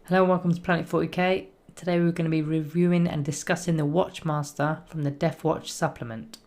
Hello and welcome to Planet 40k. Today we're going to be reviewing and discussing the Watchmaster from the Deathwatch Supplement.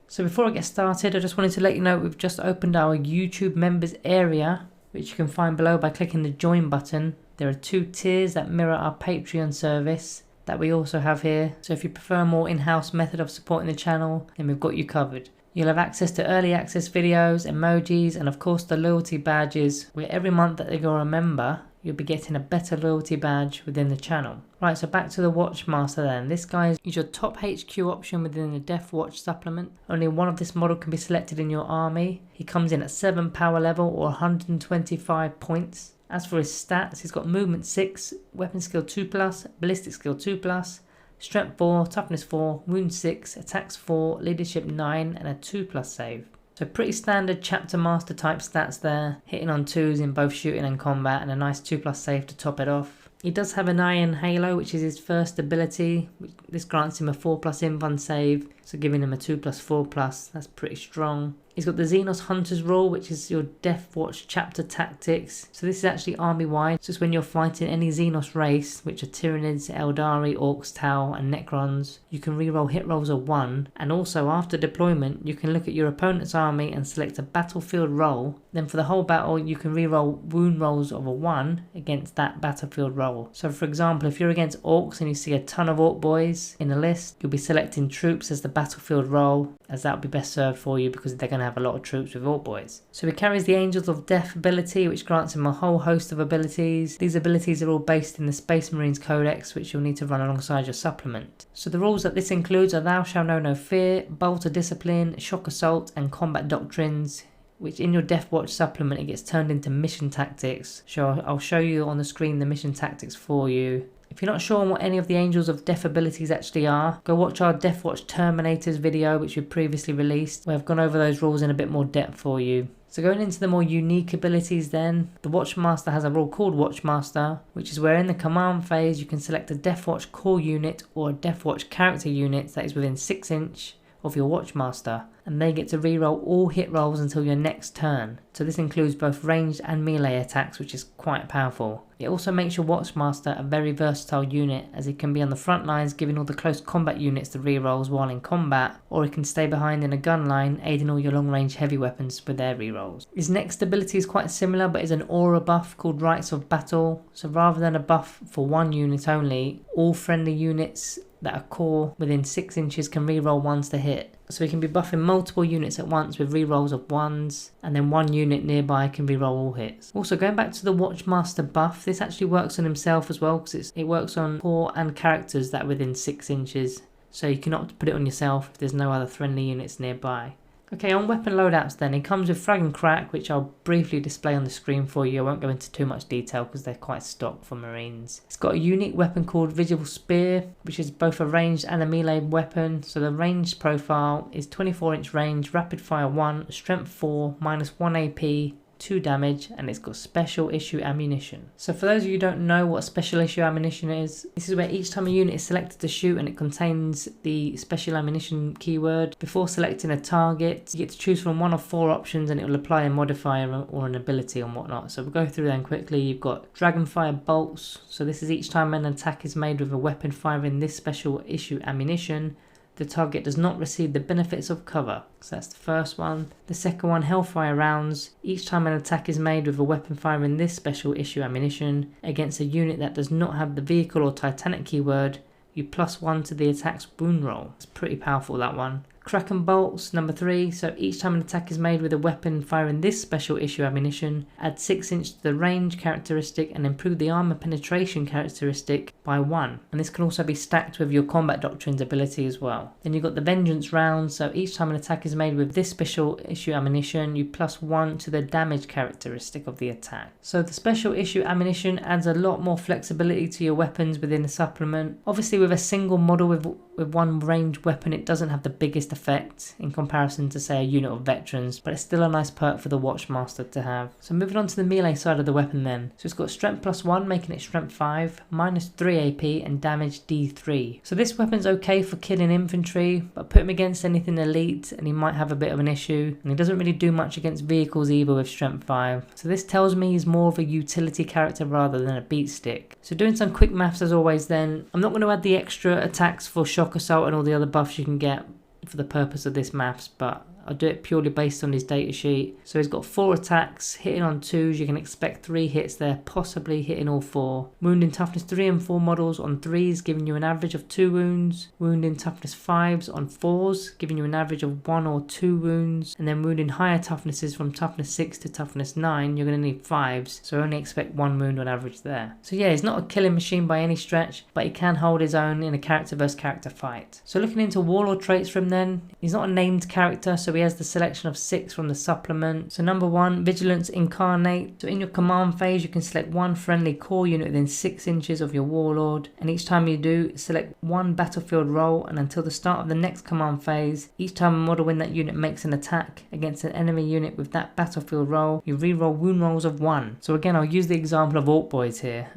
So before I get started, I just wanted to let you know we've just opened our YouTube members area, which you can find below by clicking the join button. There are 2 tiers that mirror our Patreon service that we also have here. So if you prefer a more in-house method of supporting the channel, then we've got you covered. You'll have access to early access videos, emojis, and of course the loyalty badges, where every month that you're a member, you'll be getting a better loyalty badge within the channel. Right, so back to the Watchmaster then. This guy is your top HQ option within the Deathwatch Supplement. Only one of this model can be selected in your army. He comes in at 7 power level or 125 points. As for his stats, he's got movement 6, weapon skill 2+, ballistic skill 2+, strength 4, toughness 4, wound 6, attacks 4, leadership 9 and a 2+ save. So pretty standard chapter master type stats there, hitting on 2s in both shooting and combat and a nice 2+ save to top it off. He does have an Iron Halo, which is his first ability. This grants him a 4+ invuln save, so giving him a 2+, 4+, that's pretty strong. He's got the Xenos Hunter's Rule, which is your Deathwatch chapter tactics. So this is actually army wide. So it's when you're fighting any Xenos race, which are Tyranids, Eldari, Orcs, Tau and Necrons. You can reroll hit rolls of 1. And also after deployment, you can look at your opponent's army and select a battlefield roll. Then for the whole battle, you can reroll wound rolls of a 1 against that battlefield roll. So for example, if you're against Orcs and you see a ton of Orc boys in a list, you'll be selecting troops as the battlefield roll, as that would be best served for you because they're going to have a lot of troops with Orc boys. So he carries the Angels of Death ability, which grants him a whole host of abilities. These abilities are all based in the Space Marines Codex, which you'll need to run alongside your supplement. So the rules that this includes are Thou Shall Know No Fear, Bolt of Discipline, Shock Assault and Combat Doctrines, which in your Deathwatch supplement it gets turned into mission tactics. So I'll show you on the screen the mission tactics for you. If you're not sure on what any of the Angels of Death abilities actually are, go watch our Deathwatch Terminators video which we previously released, where I've gone over those rules in a bit more depth for you. So going into the more unique abilities then, the Watchmaster has a rule called Watchmaster, which is where in the command phase you can select a Deathwatch core unit or a Deathwatch character unit that is within 6 inch of your Watchmaster, and they get to reroll all hit rolls until your next turn. So this includes both ranged and melee attacks, which is quite powerful. It also makes your Watchmaster a very versatile unit, as it can be on the front lines giving all the close combat units the rerolls while in combat, or it can stay behind in a gun line aiding all your long range heavy weapons with their rerolls. His next ability is quite similar but is an aura buff called Rites of Battle. So rather than a buff for one unit only, all friendly units that are core within 6 inches can reroll 1s to hit. So he can be buffing multiple units at once with rerolls of 1s, and then one unit nearby can reroll all hits. Also going back to the Watchmaster buff, this actually works on himself as well, because it works on core and characters that are within 6 inches. So you can opt to put it on yourself if there's no other friendly units nearby. Okay, on weapon loadouts then, it comes with Frag and Crack, which I'll briefly display on the screen for you. I won't go into too much detail because they're quite stock for Marines. It's got a unique weapon called Visible Spear, which is both a ranged and a melee weapon. So the ranged profile is 24 inch range, rapid fire 1, strength 4, -1 AP, 2 damage, and it's got special issue ammunition. So for those of you who don't know what special issue ammunition is, this is where each time a unit is selected to shoot and it contains the special ammunition keyword, before selecting a target you get to choose from one of 4 options and it will apply a modifier or an ability and whatnot. So we'll go through them quickly. You've got Dragonfire Bolts, so this is each time an attack is made with a weapon firing this special issue ammunition, the target does not receive the benefits of cover. So that's the first one. The second one, Hellfire Rounds. Each time an attack is made with a weapon firing this special issue ammunition against a unit that does not have the vehicle or Titanic keyword, you +1 to the attack's wound roll. It's pretty powerful, that one. Kraken Bolts, number 3. So each time an attack is made with a weapon firing this special issue ammunition, add 6 inch to the range characteristic and improve the armor penetration characteristic by 1. And this can also be stacked with your Combat Doctrines ability as well. Then you've got the Vengeance Round. So each time an attack is made with this special issue ammunition, you +1 to the damage characteristic of the attack. So the special issue ammunition adds a lot more flexibility to your weapons within the supplement. Obviously with a single model with one ranged weapon, it doesn't have the biggest effect in comparison to say a unit of veterans, but it's still a nice perk for the Watchmaster to have. So moving on to the melee side of the weapon then. So it's got strength +1, making it strength 5, -3 AP and damage D3. So this weapon's okay for killing infantry, but put him against anything elite and he might have a bit of an issue, and he doesn't really do much against vehicles either with strength 5. So this tells me he's more of a utility character rather than a beat stick. So doing some quick maths as always then, I'm not going to add the extra attacks for shock assault and all the other buffs you can get for the purpose of this maths, but I'll do it purely based on his datasheet. So he's got 4 attacks, hitting on 2s, you can expect 3 hits there, possibly hitting all 4. Wounding toughness 3 and 4 models on 3s, giving you an average of 2 wounds. Wounding toughness 5s on 4s, giving you an average of 1 or 2 wounds. And then wounding higher toughnesses from toughness 6 to toughness 9, you're going to need 5s, so only expect 1 wound on average there. So yeah, he's not a killing machine by any stretch, but he can hold his own in a character versus character fight. So looking into warlord traits from then, he's not a named character, so he has the selection of 6 from the supplement. So number 1, Vigilance Incarnate. So in your command phase you can select 1 friendly core unit within 6 inches of your warlord, and each time you do, select 1 battlefield roll, and until the start of the next command phase, each time a model in that unit makes an attack against an enemy unit with that battlefield roll, you reroll wound rolls of 1. So again, I'll use the example of Orc Boys here.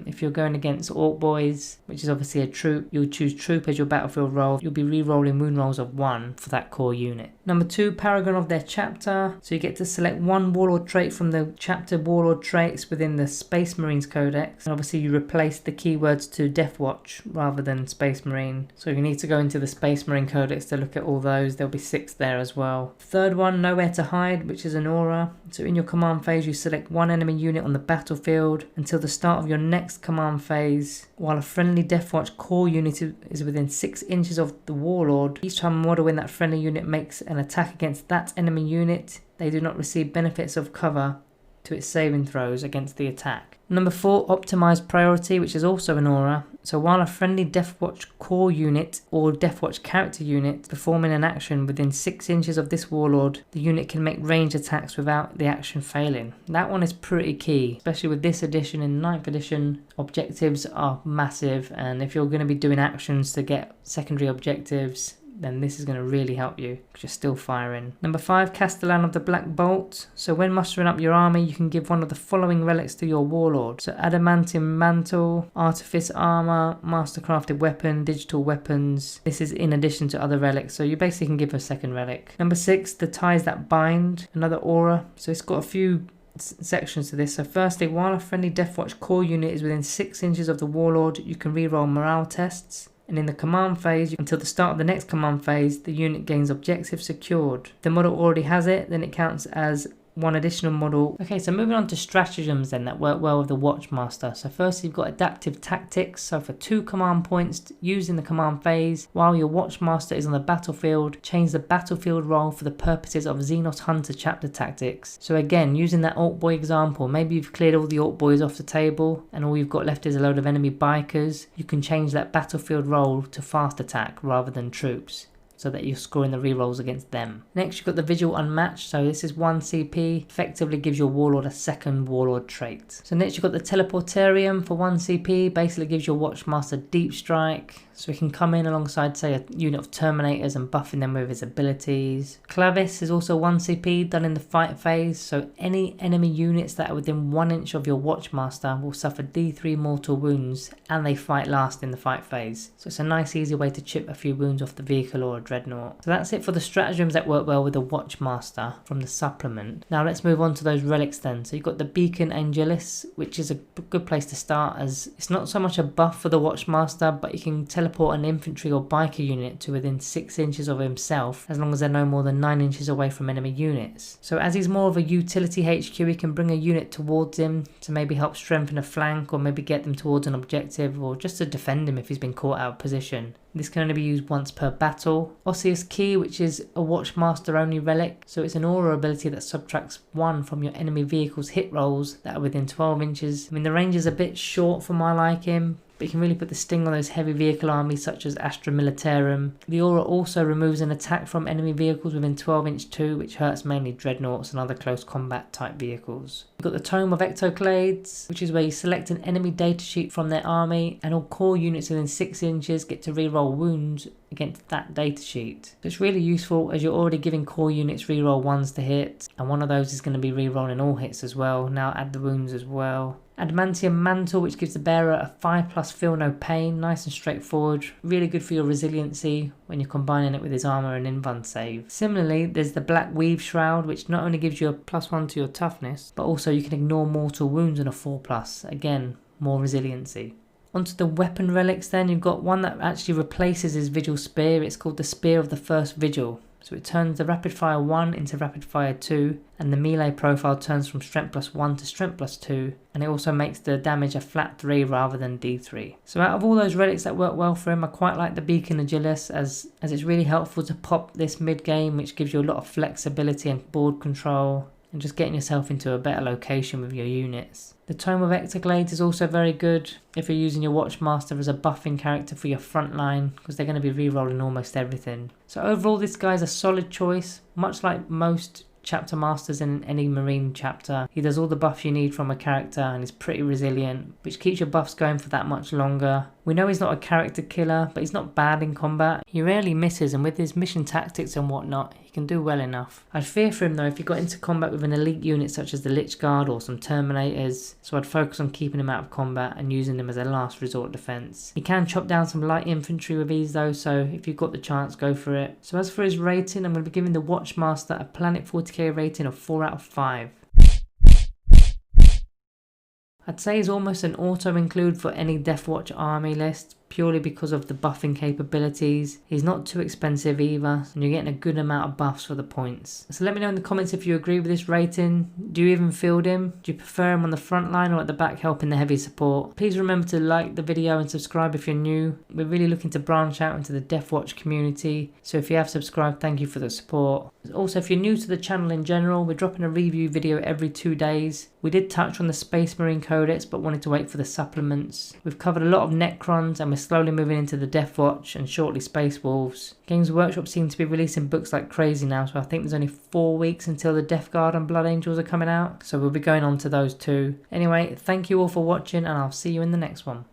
If you're going against Orc Boys, which is obviously a troop, you'll choose troop as your battlefield roll. You'll be rerolling wound rolls of 1 for that core unit. Number 2, Paragon of their chapter. So you get to select 1 warlord trait from the chapter warlord traits within the Space Marines Codex, and obviously you replace the keywords to Deathwatch rather than Space Marine, so you need to go into the Space Marine Codex to look at all those. There'll be 6 there as well. Third one, Nowhere to Hide, which is an aura. So in your command phase you select 1 enemy unit on the battlefield until the start of your next command phase, while a friendly Deathwatch core unit is within 6 inches of the warlord. Each time a model in that friendly unit makes an attack against that enemy unit, they do not receive benefits of cover to its saving throws against the attack. Number 4, Optimized Priority, which is also an aura. So while a friendly Deathwatch core unit or Deathwatch character unit performing an action within 6 inches of this warlord, the unit can make ranged attacks without the action failing. That one is pretty key, especially with this edition. In 9th edition, objectives are massive, and if you're going to be doing actions to get secondary objectives, then this is going to really help you because you're still firing. Number 5, Castellan of the Black Bolt. So when mustering up your army, you can give one of the following relics to your warlord. So Adamantium Mantle, Artifice Armor, Mastercrafted Weapon, Digital Weapons. This is in addition to other relics, so you basically can give a second relic. Number 6, The Ties That Bind, another aura. So it's got a few sections to this. So firstly, while a friendly Deathwatch core unit is within 6 inches of the warlord, you can reroll morale tests. And in the command phase, until the start of the next command phase, the unit gains objective secured. If the model already has it, then it counts as 1 additional model. Okay, so moving on to stratagems then that work well with the Watchmaster. So first you've got adaptive tactics. So for 2 command points used in the command phase, while your Watchmaster is on the battlefield, change the battlefield role for the purposes of Xenos Hunter chapter tactics. So again, using that Orc Boy example, maybe you've cleared all the Orc Boys off the table and all you've got left is a load of enemy bikers. You can change that battlefield role to fast attack rather than troops, so that you're scoring the rerolls against them. Next, you've got the Vigil Unmatched. So this is 1 CP, effectively gives your warlord a second warlord trait. So next, you've got the Teleportarium for 1 CP, basically gives your Watchmaster Deep Strike, so he can come in alongside, say, a unit of Terminators and buffing them with his abilities. Clavis is also 1 CP, done in the fight phase, so any enemy units that are within 1 inch of your Watchmaster will suffer D3 mortal wounds, and they fight last in the fight phase. So it's a nice easy way to chip a few wounds off the vehicle or a dreadnought. So that's it for the stratagems that work well with the Watchmaster from the supplement. Now let's move on to those relics then. So you've got the Beacon Angelis, which is a good place to start, as it's not so much a buff for the Watchmaster, but you can teleport an infantry or biker unit to within 6 inches of himself, as long as they're no more than 9 inches away from enemy units. So as he's more of a utility HQ, he can bring a unit towards him to maybe help strengthen a flank, or maybe get them towards an objective, or just to defend him if he's been caught out of position. This can only be used once per battle. Osseous Key, which is a Watchmaster only relic, so it's an aura ability that subtracts 1 from your enemy vehicle's hit rolls that are within 12 inches. I mean, the range is a bit short for my liking, but you can really put the sting on those heavy vehicle armies such as Astra Militarum. The aura also removes an attack from enemy vehicles within 12 inch too, which hurts mainly dreadnoughts and other close combat type vehicles. You've got the Tome of Ectoclades, which is where you select an enemy datasheet from their army, and all core units within 6 inches get to reroll wounds against that datasheet. So it's really useful as you're already giving core units reroll 1s to hit, and one of those is going to be rerolling all hits as well. Now add the wounds as well. Adamantium Mantle, which gives the bearer a 5+ feel no pain, nice and straightforward, really good for your resiliency when you're combining it with his armor and invuln save. Similarly, there's the Black Weave Shroud, which not only gives you a +1 to your toughness, but also you can ignore mortal wounds on a 4+, again, more resiliency. Onto the weapon relics then, you've got one that actually replaces his Vigil Spear. It's called the Spear of the First Vigil. So it turns the Rapid Fire 1 into Rapid Fire 2, and the melee profile turns from Strength +1 to Strength +2, and it also makes the damage a flat 3 rather than D3. So out of all those relics that work well for him, I quite like the Beacon Agilis as it's really helpful to pop this mid game, which gives you a lot of flexibility and board control, and just getting yourself into a better location with your units. The Tome of Ectoglades is also very good if you're using your Watchmaster as a buffing character for your front line, because they're going to be rerolling almost everything. So overall this guy's a solid choice, much like most chapter masters in any marine chapter. He does all the buffs you need from a character and is pretty resilient, which keeps your buffs going for that much longer. We know he's not a character killer, but he's not bad in combat. He rarely misses, and with his mission tactics and whatnot, he can do well enough. I'd fear for him though if he got into combat with an elite unit such as the Lich Guard or some Terminators, so I'd focus on keeping him out of combat and using him as a last resort defense. He can chop down some light infantry with ease though, so if you've got the chance, go for it. So as for his rating, I'm going to be giving the Watchmaster a Planet 40k rating of 4 out of 5. I'd say he's almost an auto include for any Deathwatch army list, purely because of the buffing capabilities. He's not too expensive either, and you're getting a good amount of buffs for the points. So let me know in the comments if you agree with this rating. Do you even field him? Do you prefer him on the front line or at the back helping the heavy support? Please remember to like the video and subscribe if you're new. We're really looking to branch out into the Deathwatch community, so if you have subscribed, thank you for the support. Also, if you're new to the channel in general, we're dropping a review video every 2 days. We did touch on the Space Marine Codex, but wanted to wait for the supplements. We've covered a lot of Necrons, and we're slowly moving into the Deathwatch and shortly Space Wolves. Games Workshop seem to be releasing books like crazy now, so I think there's only 4 weeks until the Death Guard and Blood Angels are coming out, so we'll be going on to those too. Anyway, thank you all for watching, and I'll see you in the next one.